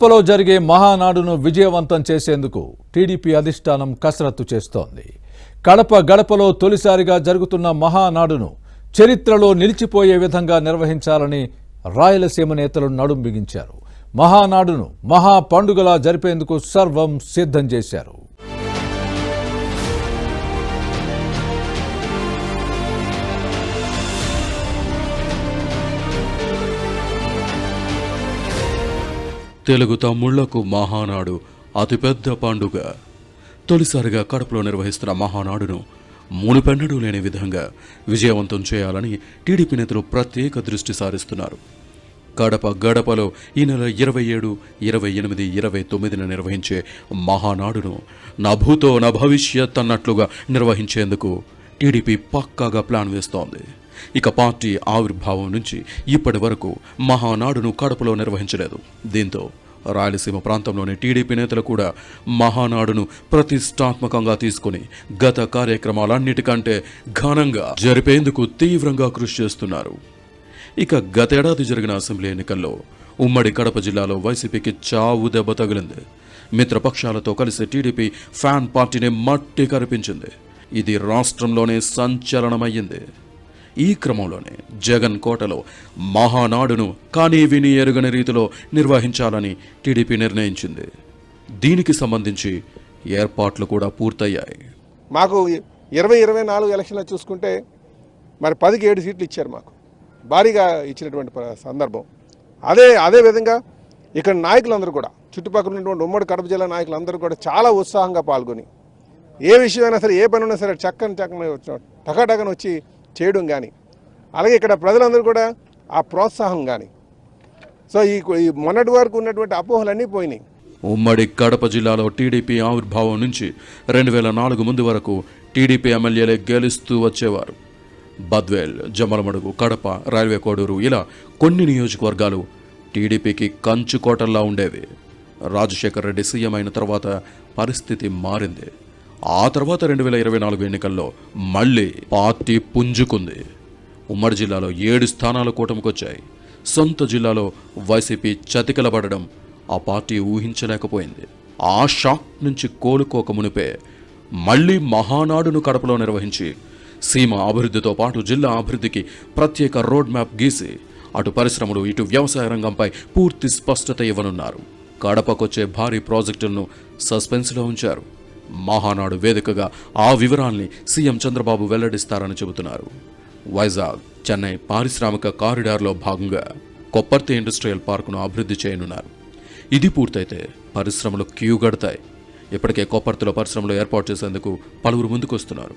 కడపలో జరిగే మహానాడును విజయవంతం చేసేందుకు టీడీపీ అధిష్టానం కసరత్తు చేస్తోంది. కడప గడపలో తొలిసారిగా జరుగుతున్న మహానాడును చరిత్రలో నిలిచిపోయే విధంగా నిర్వహించాలని రాయలసీమ నేతలు నడుం బిగించారు. మహానాడును మహా పండుగలా జరిపేందుకు సర్వం సిద్ధం చేశారు. తెలుగు తమ్ముళ్లకు మహానాడు అతిపెద్ద పండుగ. తొలిసారిగా కడపలో నిర్వహిస్తున్న మహానాడును మునుపెన్నడూ లేని విధంగా విజయవంతం చేయాలని టీడీపీ నేతలు ప్రత్యేక దృష్టి సారిస్తున్నారు. కడప గడపలో ఈ నెల 27, 28, 29 నిర్వహించే మహానాడును నభూతో నభవిష్యత్ అన్నట్లుగా నిర్వహించేందుకు టీడీపీ పక్కాగా ప్లాన్ వేస్తోంది. ఇక పార్టీ ఆవిర్భావం నుంచి ఇప్పటి వరకు మహానాడును కడపలో నిర్వహించలేదు. దీంతో రాయలసీమ ప్రాంతంలోని టీడీపీ నేతలు కూడా మహానాడును ప్రతిష్టాత్మకంగా తీసుకుని గత కార్యక్రమాలన్నిటికంటే ఘనంగా జరిపేందుకు తీవ్రంగా కృషి చేస్తున్నారు. ఇక గతేడాది జరిగిన అసెంబ్లీ ఎన్నికల్లో ఉమ్మడి కడప జిల్లాలో వైసీపీకి చావు దెబ్బ తగిలింది. మిత్రపక్షాలతో కలిసి టీడీపీ ఫ్యాన్ పార్టీని మట్టి కరిపించింది. ఇది రాష్ట్రంలోనే సంచలనమయ్యింది. ఈ క్రమంలోనే జగన్ కోటలో మహానాడును కానీ విని ఎరుగని రీతిలో నిర్వహించాలని టీడీపీ నిర్ణయించింది. దీనికి సంబంధించి ఏర్పాట్లు కూడా పూర్తయ్యాయి. మాకు 2024 ఎలక్షన్లో చూసుకుంటే మరి 10కి 7 సీట్లు ఇచ్చారు. మాకు భారీగా ఇచ్చినటువంటి సందర్భం. అదే విధంగా ఇక్కడ నాయకులందరూ కూడా చుట్టుపక్కల ఉన్నటువంటి ఉమ్మడి కడప జిల్లా నాయకులందరూ కూడా చాలా ఉత్సాహంగా పాల్గొని ఏ విషయమైనా సరే, ఏ పని ఉన్నా సరే చక్కని టకాటకని వచ్చి చేయడం కానీ, అలాగే ఇక్కడ ప్రజలందరూ కూడా ఆ ప్రోత్సాహం కానీ, సో ఈ మొన్నటి వరకు ఉన్నటువంటి అపోహలన్నీ పోయినాయి. ఉమ్మడి కడప జిల్లాలో టీడీపీ ఆవిర్భావం నుంచి 2004 ముందు వరకు టీడీపీ ఎమ్మెల్యేలే గెలుస్తూ వచ్చేవారు. బద్వేల్, జమ్మలమడుగు, కడప, రైల్వే కోడూరు ఇలా కొన్ని నియోజకవర్గాలు టీడీపీకి కంచుకోటల్లా ఉండేవి. రాజశేఖర్ రెడ్డి సీఎం అయిన తర్వాత పరిస్థితి మారింది. ఆ తర్వాత 2024 ఎన్నికల్లో మళ్లీ పార్టీ పుంజుకుంది. ఉమ్మడి జిల్లాలో 7 స్థానాలు కూటమికొచ్చాయి. సొంత జిల్లాలో వైసీపీ చతికిలబడడం ఆ పార్టీ ఊహించలేకపోయింది. ఆ షాక్ నుంచి కోలుకోక మునిపే మళ్లీ మహానాడును కడపలో నిర్వహించి సీమ అభివృద్ధితో పాటు జిల్లా అభివృద్ధికి ప్రత్యేక రోడ్ మ్యాప్ గీసి అటు పరిశ్రమలు ఇటు వ్యవసాయ రంగంపై పూర్తి స్పష్టత ఇవ్వనున్నారు. కడపకొచ్చే భారీ ప్రాజెక్టులను సస్పెన్స్లో ఉంచారు. మహానాడు వేదికగా ఆ వివరాల్ని సీఎం చంద్రబాబు వెల్లడిస్తారని చెబుతున్నారు. వైజాగ్, చెన్నై పారిశ్రామిక కారిడార్లో భాగంగా కొప్పర్తి ఇండస్ట్రియల్ పార్కును అభివృద్ధి చేయనున్నారు. ఇది పూర్తయితే పరిశ్రమలు క్యూ గడతాయి. ఇప్పటికే కొప్పర్తిలో పరిశ్రమలు ఏర్పాటు చేసేందుకు పలువురు ముందుకొస్తున్నారు.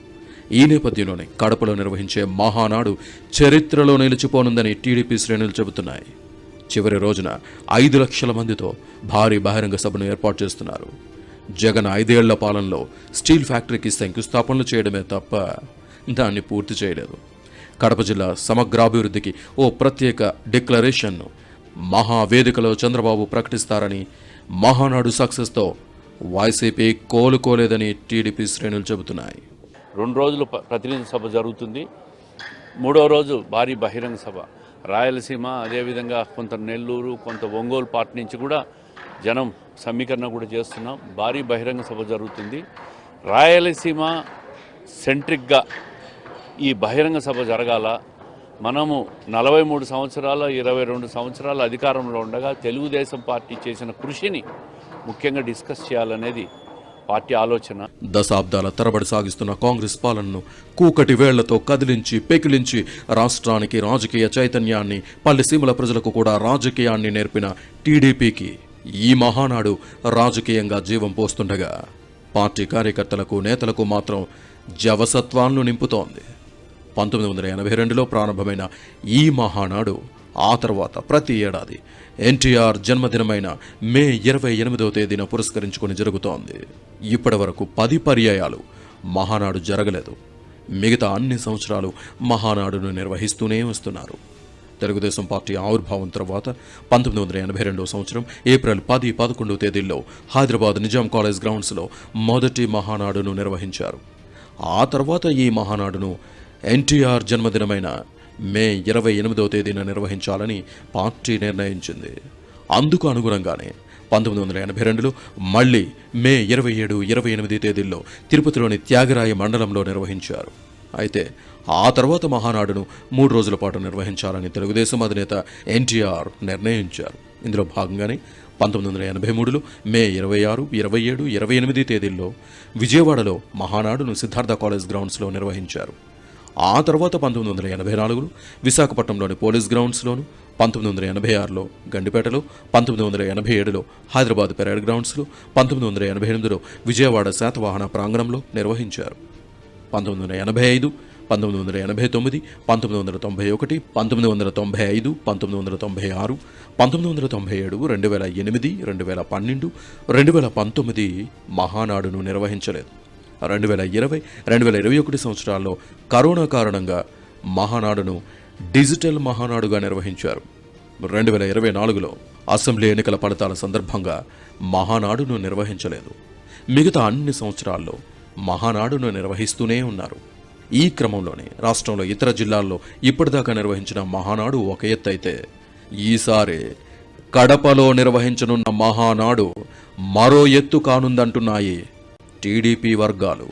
ఈ నేపథ్యంలోనే కడపలో నిర్వహించే మహానాడు చరిత్రలో నిలిచిపోనుందని టీడీపీ శ్రేణులు చెబుతున్నాయి. చివరి రోజున 5 లక్షల మందితో భారీ బహిరంగ సభను ఏర్పాటు చేస్తున్నారు. జగన్ 5 ఏళ్ల పాలనలో స్టీల్ ఫ్యాక్టరీకి శంకుస్థాపనలు చేయడమే తప్ప దాన్ని పూర్తి చేయలేదు. కడప జిల్లా సమగ్రాభివృద్ధికి ఓ ప్రత్యేక డిక్లరేషన్ను మహావేదికలో చంద్రబాబు ప్రకటిస్తారని, మహానాడు సక్సెస్తో వైసీపీ కోలుకోలేదని టీడీపీ శ్రేణులు చెబుతున్నాయి. 2 రోజులు ప్రతినిధి సభ జరుగుతుంది. 3వ రోజు భారీ బహిరంగ సభ. రాయలసీమ, అదేవిధంగా కొంత నెల్లూరు, కొంత ఒంగోలు పార్టీ నుంచి కూడా జనం సమీకరణ కూడా చేస్తున్నాం. భారీ బహిరంగ సభ జరుగుతుంది. రాయలసీమ సెంట్రిక్గా ఈ బహిరంగ సభ జరగాల. మనము 43 సంవత్సరాల 22 సంవత్సరాల అధికారంలో ఉండగా తెలుగుదేశం పార్టీ చేసిన కృషిని ముఖ్యంగా డిస్కస్ చేయాలనేది పార్టీ ఆలోచన. దశాబ్దాల తరబడి సాగిస్తున్న కాంగ్రెస్ పాలనను కూకటి వేళ్లతో కదిలించి పెకిలించి రాష్ట్రానికి రాజకీయ చైతన్యాన్ని, పల్లెసీమల ప్రజలకు కూడా రాజకీయాన్ని నేర్పిన టీడీపీకి ఈ మహానాడు రాజకీయంగా జీవం పోస్తుండగా పార్టీ కార్యకర్తలకు, నేతలకు మాత్రం జవసత్వాలను నింపుతోంది. 1982లో ప్రారంభమైన ఈ మహానాడు ఆ తర్వాత ప్రతి ఏడాది ఎన్టీఆర్ జన్మదినమైన మే 28వ తేదీన పురస్కరించుకొని జరుగుతోంది. ఇప్పటి వరకు 10 పర్యాయాలు మహానాడు జరగలేదు. మిగతా అన్ని సంవత్సరాలు మహానాడును నిర్వహిస్తూనే వస్తున్నారు. తెలుగుదేశం పార్టీ ఆవిర్భావం తర్వాత 1982 సంవత్సరం ఏప్రిల్ 10, 11 తేదీల్లో హైదరాబాద్ నిజాం కాలేజ్ గ్రౌండ్స్లో మొదటి మహానాడును నిర్వహించారు. ఆ తర్వాత ఈ మహానాడును ఎన్టీఆర్ జన్మదినమైన మే 28వ తేదీన నిర్వహించాలని పార్టీ నిర్ణయించింది. అందుకు అనుగుణంగానే 1982లో మళ్ళీ మే 27, 28 తేదీల్లో తిరుపతిలోని త్యాగరాయ మండలంలో నిర్వహించారు. అయితే ఆ తర్వాత మహానాడును 3 రోజుల పాటు నిర్వహించాలని తెలుగుదేశం అధినేత ఎన్టీఆర్ నిర్ణయించారు. ఇందులో భాగంగానే 1983లో మే 26, 27, 28 తేదీల్లో విజయవాడలో మహానాడును సిద్ధార్థ కాలేజ్ గ్రౌండ్స్లో నిర్వహించారు. ఆ తర్వాత 1984లో విశాఖపట్నంలోని పోలీస్ గ్రౌండ్స్లోను, 1986లో గండిపేటలో, 1987లో హైదరాబాద్ పెరేడ్ గ్రౌండ్స్లో, 1988లో విజయవాడ శాతవాహన ప్రాంగణంలో నిర్వహించారు. 1985, 1989, 1991, 1995, 1996, 1997, 2008, 2012, 2019 మహానాడును నిర్వహించలేదు. 2020, 2021 సంవత్సరాల్లో కరోనా కారణంగా మహానాడును డిజిటల్ మహానాడుగా నిర్వహించారు. 2024లో అసెంబ్లీ ఎన్నికల ఫలితాల సందర్భంగా మహానాడును నిర్వహించలేదు. మిగతా అన్ని సంవత్సరాల్లో మహానాడును నిర్వహిస్తూనే ఉన్నారు. ఈ క్రమంలోనే రాష్ట్రంలో ఇతర జిల్లాల్లో ఇప్పటిదాకా నిర్వహించిన మహానాడు ఒక ఎత్తు అయితే, ఈసారి కడపలో నిర్వహించనున్న మహానాడు మరో ఎత్తు కానుందంటున్నాయి టీడీపీ వర్గాలు.